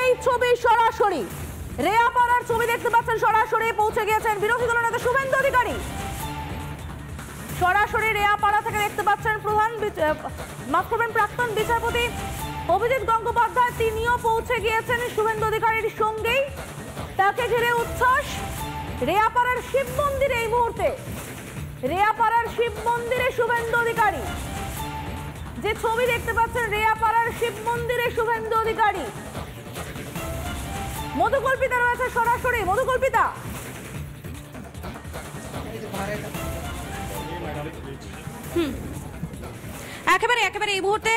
সেই ছবি সরাসরি রেয়াপাড়ার ছবি দেখতে পাচ্ছেন, সরাসরি পৌঁছে গিয়েছেন বিরোধী দলনেতা শুভেন্দু অধিকারী। সরাসরি রেয়াপাড়া থেকে দেখতে পাচ্ছেন প্রাক্তন বিচারপতি অভিজিৎ গঙ্গোপাধ্যায়, তিনিও পৌঁছে গিয়েছেন শুভেন্দু অধিকারীর সঙ্গেই। তাকে ঘিরে উচ্ছ্বাস রেয়াপাড়ার শিব মন্দিরে। এই মুহূর্তে রেয়াপাড়ার শিব মন্দিরে শুভেন্দু অধিকারী, যে ছবি দেখতে পাচ্ছেন রেয়াপাড়ার শিব মন্দিরে শুভেন্দু অধিকারী। মধুকল্পিতা রয়েছে সরাসরি। মধুকল্পিতা, একেবারে এই মুহূর্তে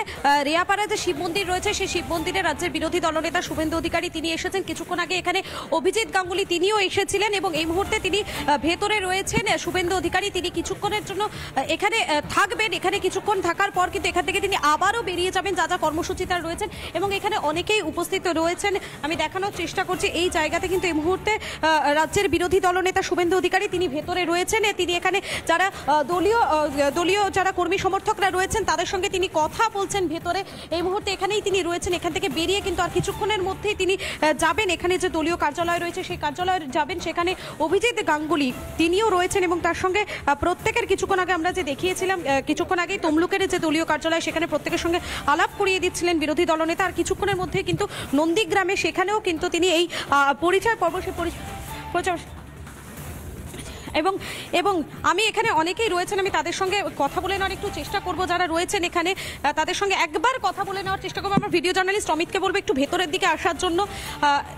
রেয়াপাড়ায় যে শিব মন্দির রয়েছে সেই শিব মন্দিরে রাজ্যের বিরোধী দলনেতা শুভেন্দু অধিকারী তিনি এসেছেন। কিছুক্ষণ আগে এখানে অভিজিৎ গাঙ্গুলি তিনিও এসেছিলেন এবং এই মুহূর্তে তিনি ভেতরে রয়েছেন। শুভেন্দু অধিকারী তিনি কিছুক্ষণের জন্য এখানে থাকবেন। এখানে কিছুক্ষণ থাকার পর কিন্তু এখান থেকে তিনি আবারও বেরিয়ে যাবেন, যা যা কর্মসূচি তার রয়েছেন। এবং এখানে অনেকেই উপস্থিত রয়েছেন। আমি দেখানোর চেষ্টা করছি এই জায়গাতে কিন্তু এই মুহূর্তে রাজ্যের বিরোধী দলনেতা শুভেন্দু অধিকারী তিনি ভেতরে রয়েছেন। তিনি এখানে যারা দলীয় যারা কর্মী সমর্থকরা রয়েছেন তাদের সঙ্গে তিনি কথা বলছেন ভেতরে। এই মুহূর্তে এখানেই তিনি রয়েছেন। এখান থেকে বেরিয়ে কিন্তু আর কিছুক্ষণের মধ্যেই তিনি যাবেন এখানে যে দলীয় কার্যালয় রয়েছে সেই কার্যালয়ে যাবেন। সেখানে অভিজিৎ গাঙ্গুলি তিনিও রয়েছেন এবং তার সঙ্গে প্রত্যেকের কিছুক্ষণ আগে আমরা যে দেখিয়েছিলাম কিছুক্ষণ আগেই তমলুকের যে দলীয় কার্যালয় সেখানে প্রত্যেকের সঙ্গে আলাপ করিয়ে দিচ্ছিলেন বিরোধী দলনেতা। আর কিছুক্ষণের মধ্যে কিন্তু নন্দীগ্রামে সেখানেও কিন্তু তিনি এই পরিচয় পর্ব সে পরিচয় এবং আমি এখানে অনেকেই রয়েছেন, আমি তাদের সঙ্গে কথা বলে নেওয়ার একটু চেষ্টা করব। যারা রয়েছেন এখানে তাদের সঙ্গে একবার কথা বলে নেওয়ার চেষ্টা করবো। আমার ভিডিও জার্নালিস্ট অমিতকে বলবো একটু ভেতরের দিকে আসার জন্য।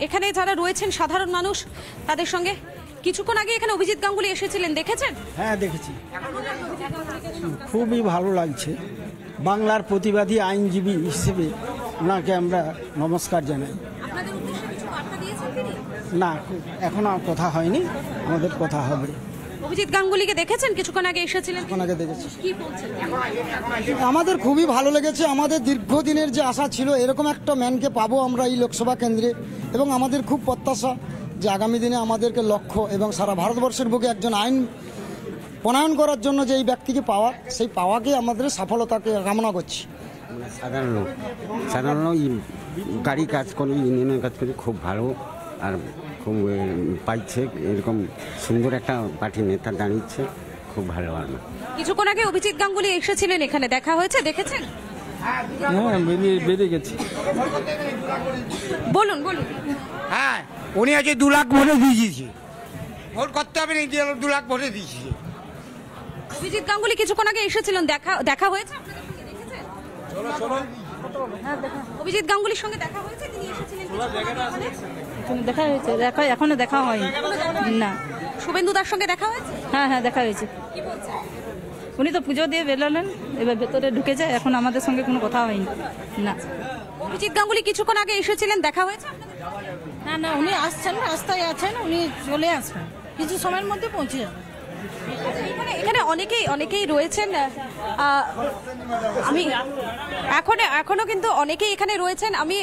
এখানে যারা রয়েছেন সাধারণ মানুষ তাদের সঙ্গে কিছুক্ষণ আগে এখানে অভিজিৎ গাঙ্গুলি এসেছিলেন, দেখেছেন? হ্যাঁ দেখেছি, খুবই ভালো লাগছে। বাংলার প্রতিবাদী আইনজীবী হিসেবে ওনাকে আমরা নমস্কার জানাই। না, এখনো কথা হয়নি, আমাদের কথা হবে। অভিজিৎ গাঙ্গুলিকে দেখেছেন? কিছুক্ষণ আগে এসেছিলেন, কিছুক্ষণ আগে দেখেছি। কি বলছেন? আমাদের খুবই ভালো লেগেছে। আমাদের দীর্ঘদিনের যে আশা ছিল এরকম একটা ম্যানকে পাবো আমরা এই লোকসভা কেন্দ্রে, এবং আমাদের খুব প্রত্যাশা যে আগামী দিনে আমাদেরকে লক্ষ্য এবং সারা ভারতবর্ষের বুকে একজন আইন প্রণয়ন করার জন্য যে এই ব্যক্তিকে পাওয়া, সেই পাওয়াকে আমাদের সফলতাকে কামনা করছি। সাধারণ গাড়ি কাজ করি, ইউনিয়নের কাজ করি, খুব ভালো আর খুব পাইছে। এরকম সুন্দর একটা পার্টি নেতা দাঁড়িয়েছে, খুব ভালো। আর কিছুক্ষণ আগে অভিজিৎ গাঙ্গুলি এসেছিলেন, এখানে দেখা হয়েছে, দেখেছেন? হ্যাঁ, বেরিয়ে গেছি। বলুন। হ্যাঁ, উনি আজকে 2 লাখ ভোটে দিয়েছে। ভোট করতে হবে না, 2 লাখ ভোটে দিয়েছে। অভিজিৎ গাঙ্গুলি কিছুক্ষণ আগে এসেছিলেন, দেখা হয়েছে? অভিজিৎ গাঙ্গুলির সঙ্গে দেখা হয়েছে, তিনি এসেছিলেন। দেখা হয়েছে, এখনো দেখা হয়নি। না, শুভেন্দু দার সঙ্গে দেখা হয়েছে? হ্যাঁ দেখা হয়েছে। কি বলছেন? উনি তো পুজো দিয়ে বেরোলেন, এবার ভেতরে ঢুকে যায়, এখন আমাদের সঙ্গে কোনো কথা হয়নি। না, অভিজিৎ গাঙ্গুলি কিছুক্ষণ আগে এসেছিলেন, দেখা হয়েছে? না, উনি আসছেন, রাস্তায় আছেন, উনি চলে আসবেন, কিছু সময়ের মধ্যে পৌঁছে যাবেন। এখানে অনেকেই রয়েছেন। আমি এখনো কিন্তু অনেকেই এখানে রয়েছেন। আমি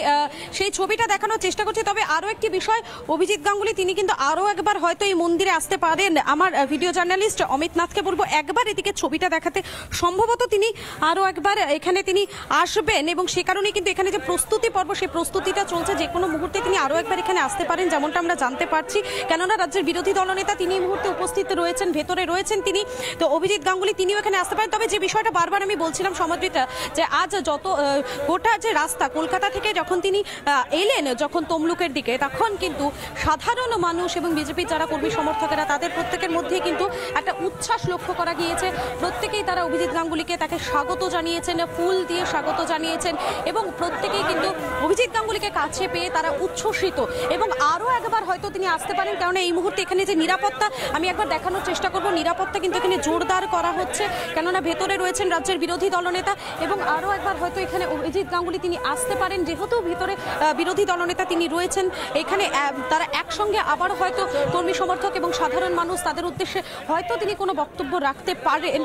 সেই ছবিটা দেখানোর চেষ্টা করছি। তবে আরও একটি বিষয়, অভিজিৎ গাঙ্গুলি তিনি কিন্তু আরও একবার হয়তো এই মন্দিরে আসতে পারেন। আমার ভিডিও জার্নালিস্ট অমিত নাথকে বলবো একবার এদিকে ছবিটা দেখাতে। সম্ভবত তিনি আরও একবার এখানে তিনি আসবেন এবং সে কারণেই কিন্তু এখানে যে প্রস্তুতি পর্ব সেই প্রস্তুতিটা চলছে। যে কোনো মুহূর্তে তিনি আরও একবার এখানে আসতে পারেন, যেমনটা আমরা জানতে পারছি। কেননা রাজ্যের বিরোধী দলনেতা তিনি এই মুহূর্তে উপস্থিত রয়েছেন, ভেতরে রয়েছেন তিনি। তো অভিজিৎ গাঙ্গুলি তিনিও এখানে আসতে পারেন। তবে যে বিষয়টা বারবার আমি বলছিলাম সমাদৃতা, যে আজ গোটা যে রাস্তা কলকাতা থেকে যখন তিনি এলেন যখন তমলুকের দিকে, তখন কিন্তু সাধারণ মানুষ এবং বিজেপির যারা কর্মী সমর্থকেরা তাদের প্রত্যেকের মধ্যে কিন্তু একটা উচ্ছ্বাস লক্ষ্য করা গিয়েছে। প্রত্যেকেই তারা অভিজিৎ গাঙ্গুলিকে তাকে স্বাগত জানিয়েছেন, ফুল দিয়ে স্বাগত জানিয়েছেন এবং প্রত্যেকেই কিন্তু অভিজিৎ গাঙ্গুলিকে কাছে পেয়ে তারা উচ্ছ্বসিত। এবং আরও একবার হয়তো তিনি আসতে পারেন, কারণ এই মুহূর্তে এখানে যে নিরাপত্তা আমি একবার দেখানোর চেষ্টা করব। নিরাপত্তা কিন্তু এখানে জোরদার করা হচ্ছে, কেননা ভেতরে রয়েছেন রাজ্যের বিরোধী দলনেতা। এবং আরও একবার হয়তো এখানে অভিজিৎ গাঙ্গুলি তিনি আসতে পারেন, যেহেতু ভিতরে বিরোধী দলনেতা তিনি রয়েছেন। এখানে তারা একসঙ্গে আবার হয়তো কর্মী সমর্থক এবং সাধারণ মানুষ তাদের উদ্দেশ্যে হয়তো তিনি কোনো বক্তব্য রাখতে পারেন,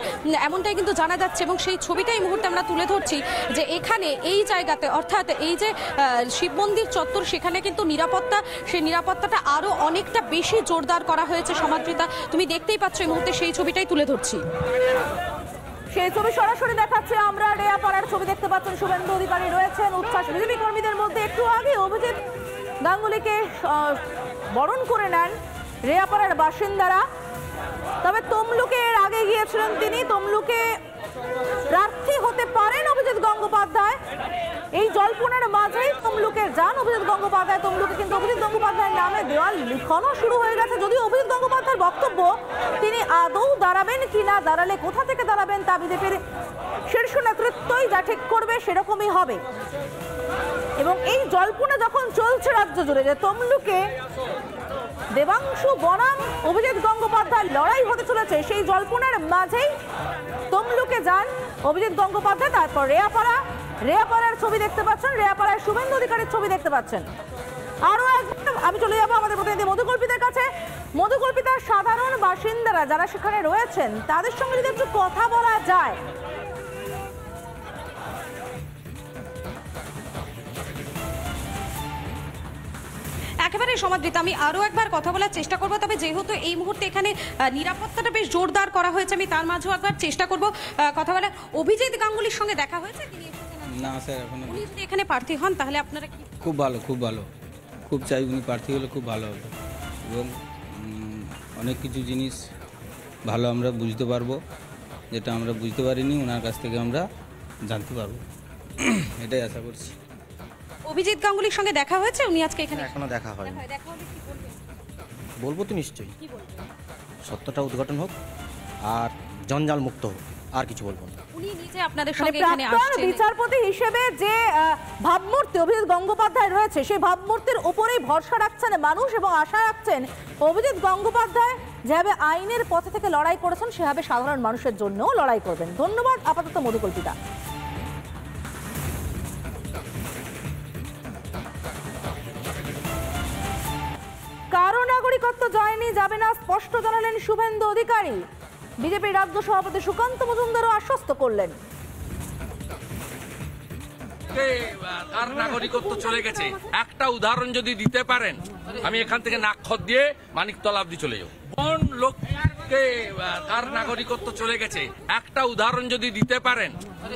এমনটাই কিন্তু জানা যাচ্ছে। এবং সেই ছবিটাই মুহূর্তে আমরা তুলে ধরছি যে এখানে এই জায়গাতে, অর্থাৎ এই যে শিব মন্দির চত্বর, সেখানে কিন্তু নিরাপত্তা, সেই নিরাপত্তাটা আরও অনেকটা বেশি জোরদার করা হয়েছে। সমাদৃতা, তুমি দেখতেই পাচ্ছ এই মুহূর্তে সেই ছবিটাই তুলে ধরছি। সেই ছবি সরাসরি দেখাচ্ছে আমরা। রেয়াপাড়ার ছবি দেখতে পাচ্ছেন, শুভেন্দু অধিকারী রয়েছেন, উচ্ছ্বাস বিজেপি কর্মীদের মধ্যে। একটু আগে অভিজিৎ গাঙ্গুলিকে বরণ করে নেন রেয়াপাড়ার বাসিন্দারা। তবে তমলুকে এর আগে গিয়েছিলেন তিনি, তমলুকে প্রার্থী হতে পারেন অভিজিৎ গঙ্গোপাধ্যায়। এই জল্পনার মাঝেই তমলুকে যান অভিজিৎ গঙ্গোপাধ্যায়। তমলুকে কিন্তু অভিজিৎ গঙ্গোপাধ্যায়ের নামে দেওয়াল লিখনও শুরু হয়ে গেছে। যদিও অভিজিৎ গঙ্গোপাধ্যায়ের বক্তব্য তিনি আদৌ দাঁড়াবেন কিনা, দাঁড়ালে কোথা থেকে দাঁড়াবেন তা বিজেপির শীর্ষ নেতৃত্বই যা ঠিক করবে সেরকমই হবে। এবং এই জল্পনা যখন চলছে রাজ্য জুড়ে যে তমলুকে দেবাংশু বনাম অভিজিৎ গঙ্গোপাধ্যায় লড়াই হতে চলেছে, সেই জল্পনার মাঝেই তমলুকে যান অভিজিৎ গঙ্গোপাধ্যায়। তারপর রেয়াপাড়ার ছবি দেখতে পাচ্ছেন, রেয়াপাড়ার শুভেন্দু অধিকারীর ছবি দেখতে পাচ্ছেন। আরো একবার আমি চলে যাবো আমাদের প্রতিনিধি মধুকল্পিতার কাছে। মধুকল্পিতার সাধারণ বাসিন্দারা যারা সেখানে রয়েছেন তাদের সঙ্গে যদি একটু কথা বলা যায়। একেবারে সমাদৃত, আমি আরো একবার কথা বলার চেষ্টা করব। তবে যেহেতু এই মুহূর্তে এখানে নিরাপত্তাটা বেশ জোরদার করা হয়েছে, আমি তার মাঝেও একবার চেষ্টা করব কথা বলা। অভিজিৎ গাঙ্গুলির সঙ্গে দেখা হয়েছে? না স্যার, এখনো। উনি যদি এখানে প্রার্থী হন তাহলে আপনারা কি? খুব ভালো, খুব ভালো, খুব চাই উনি প্রার্থী হলে খুব ভালো হবে এবং অনেক কিছু জিনিস ভালো আমরা বুঝতে পারবো, যেটা আমরা বুঝতে পারিনি ওনার কাছ থেকে আমরা জানতে পারবো, এটাই আশা করছি। অভিজিৎ গাঙ্গুলির সঙ্গে দেখা হয়েছে? উনি আজকে এখানে এখনো দেখা হয়নি। দেখা হলে কি বলবেন? বলবো তো নিশ্চয়ই, কি বলবেন? সত্যটা উদ্ঘাটন হোক আর জঞ্জাল মুক্ত হোক, আর কিছু বলবো না। উনি নিজে আপনাদের সঙ্গে এখানে আসছেন। বিচারপতি হিসেবে যে ভাবমূর্তি অভিজিৎ গঙ্গোপাধ্যায় রয়েছে, সেই ভাবমূর্তির উপরেই ভরসা রাখছেন মানুষ এবং আশা রাখছেন অভিজিৎ গঙ্গোপাধ্যায় যেভাবে আইনের পথে থেকে লড়াই করেছেন সেভাবে সাধারণ মানুষের জন্যও লড়াই করবেন। ধন্যবাদ আপাতত মধুকল্পিতা। কারো নাগরিকত্ব জয়নি যাবে না স্পষ্ট জানালেন শুভেন্দু অধিকারী। বিজেপির রাজ্য সভাপতি সুকান্ত মজুমদারও আশ্বস্ত করলেন। তার নাগরিকত্ব চলে গেছে, একটা উদাহরণ যদি দিতে পারেন, আমি এখান থেকে নাক্ষর দিয়ে মানিকতলা অব্দি চলে যাবো। কোন লোককে তার নাগরিকত্ব চলে গেছে, একটা উদাহরণ যদি দিতে পারেন,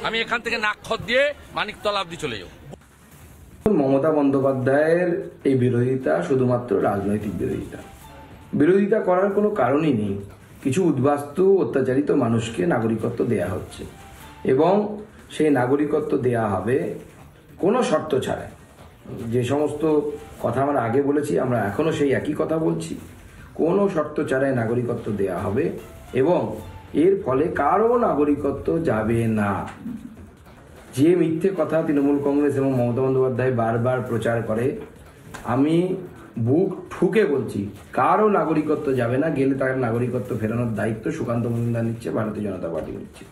আমি এখান থেকে নাক্ষর দিয়ে মানিকতলা অব্দি চলে যাবো। মমতা বন্দ্যোপাধ্যায়ের এই বিরোধিতা শুধুমাত্র রাজনৈতিক বিরোধিতা করার কোনো কারণই নেই। কিছু উদ্বাস্তু অত্যাচারিত মানুষকে নাগরিকত্ব দেয়া হচ্ছে এবং সেই নাগরিকত্ব দেয়া হবে কোনো শর্ত ছাড়াই। যে সমস্ত কথা আমরা আগে বলেছি, আমরা এখনো সেই একই কথা বলছি। কোনো শর্ত ছাড়াই নাগরিকত্ব দেয়া হবে এবং এর ফলে কারো নাগরিকত্ব যাবে না। যে মিথ্যে কথা তৃণমূল কংগ্রেস এবং মমতা বন্দ্যোপাধ্যায় বারবার প্রচার করে, আমি বুক ঠুকে বলছি, কারো নাগরিকত্ব যাবে না। গেলে তার নাগরিকত্ব ফেরানোর দায়িত্ব সুকান্ত মজুমদার নিচ্ছে, ভারতীয় জনতা পার্টি নিচ্ছে।